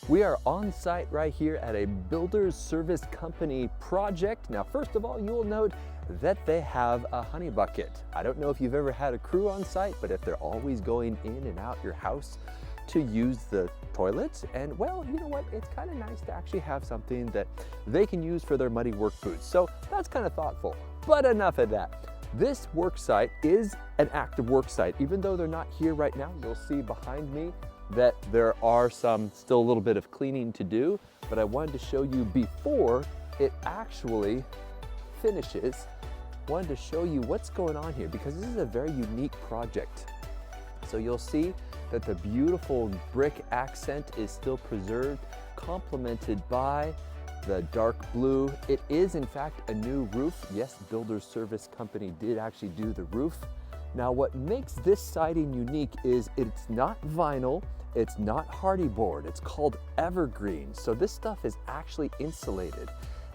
We are on site right here at a builder's service company project. Now, first of all, you will note that they have a honey bucket. I don't know if you've ever had a crew on site, but if they're always going in and out your house to use the toilets, and well, you know what? It's kind of nice to actually have something that they can use for their muddy work boots. So that's kind of thoughtful, but enough of that. This work site is an active work site. Even though they're not here right now, you'll see behind me that there are still a little bit of cleaning to do, but I wanted to show you before it actually finishes. Wanted to show you what's going on here because this is a very unique project. So you'll see that the beautiful brick accent is still preserved, complemented by the dark blue. It is in fact a new roof. Yes, Builder's Service Company did actually do the roof. Now what makes this siding unique is it's not vinyl, it's not hardy board, it's called Evergreen. So this stuff is actually insulated.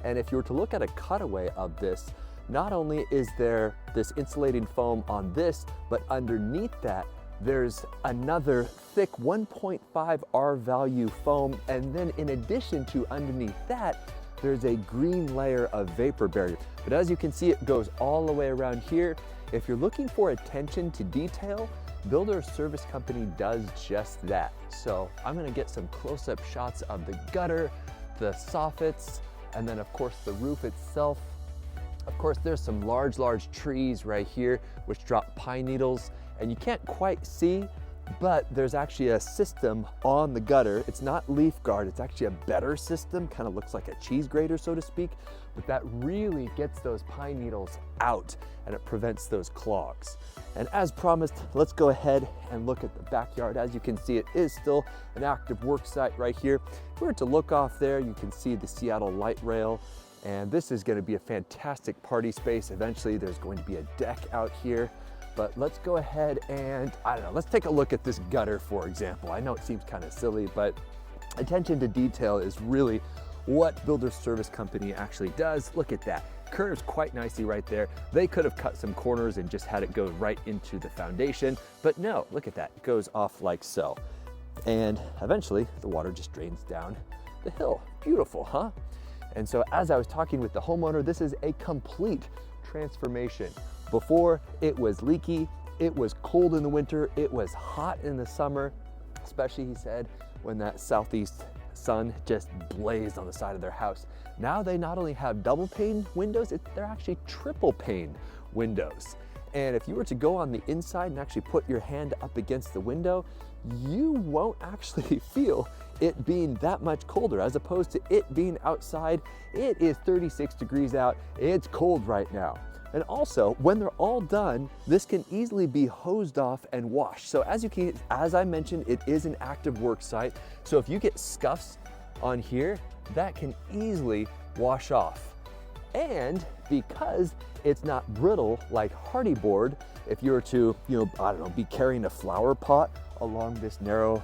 And if you were to look at a cutaway of this, not only is there this insulating foam on this, but underneath that, there's another thick 1.5 R value foam. And then in addition to underneath that, there's a green layer of vapor barrier. But as you can see, it goes all the way around here. If you're looking for attention to detail, Builder's Service Company does just that. So I'm gonna get some close-up shots of the gutter, the soffits, and then of course the roof itself. Of course, there's some large trees right here which drop pine needles, and you can't quite see, but there's actually a system on the gutter. It's not leaf guard, it's actually a better system, kind of looks like a cheese grater, so to speak, but that really gets those pine needles out and it prevents those clogs. And as promised, let's go ahead and look at the backyard. As you can see, it is still an active work site right here. If we were to look off there, you can see the Seattle light rail. And this is going to be a fantastic party space. Eventually there's going to be a deck out here, but let's go ahead and, I don't know, let's take a look at this gutter, for example. I know it seems kind of silly, but attention to detail is really what Builder's Service Company actually does. Look at that, curves quite nicely right there. They could have cut some corners and just had it go right into the foundation, but no, look at that, it goes off like so. And eventually the water just drains down the hill. Beautiful, huh? And so as I was talking with the homeowner, this is a complete transformation. Before, it was leaky, it was cold in the winter, it was hot in the summer, especially, he said, when that southeast sun just blazed on the side of their house. Now they not only have double pane windows, they're actually triple pane windows. And if you were to go on the inside and actually put your hand up against the window, you won't actually feel it being that much colder, as opposed to it being outside. It is 36 degrees out, it's cold right now. And also, when they're all done, this can easily be hosed off and washed. So as I mentioned, it is an active work site. So if you get scuffs on here, that can easily wash off. And because it's not brittle like hardy board, if you were to, I don't know, be carrying a flower pot along this narrow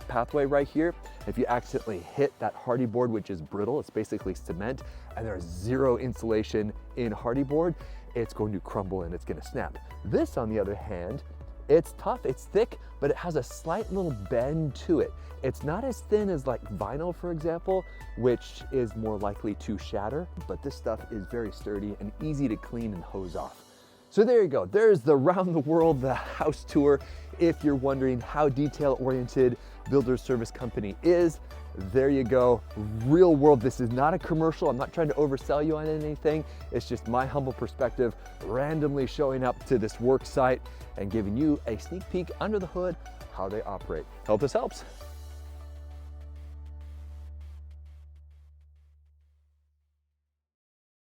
pathway right here, if you accidentally hit that hardy board, which is brittle, it's basically cement, and there's zero insulation in hardy board, it's going to crumble and it's going to snap. This, on the other hand, it's tough, it's thick, but it has a slight little bend to it. It's not as thin as like vinyl, for example, which is more likely to shatter, but this stuff is very sturdy and easy to clean and hose off. So there you go, there's the round the world, the house tour. If you're wondering how detail-oriented Builder's Service Company is, there you go, real world. This is not a commercial. I'm not trying to oversell you on anything. It's just my humble perspective, randomly showing up to this work site and giving you a sneak peek under the hood, how they operate. Hope this helps.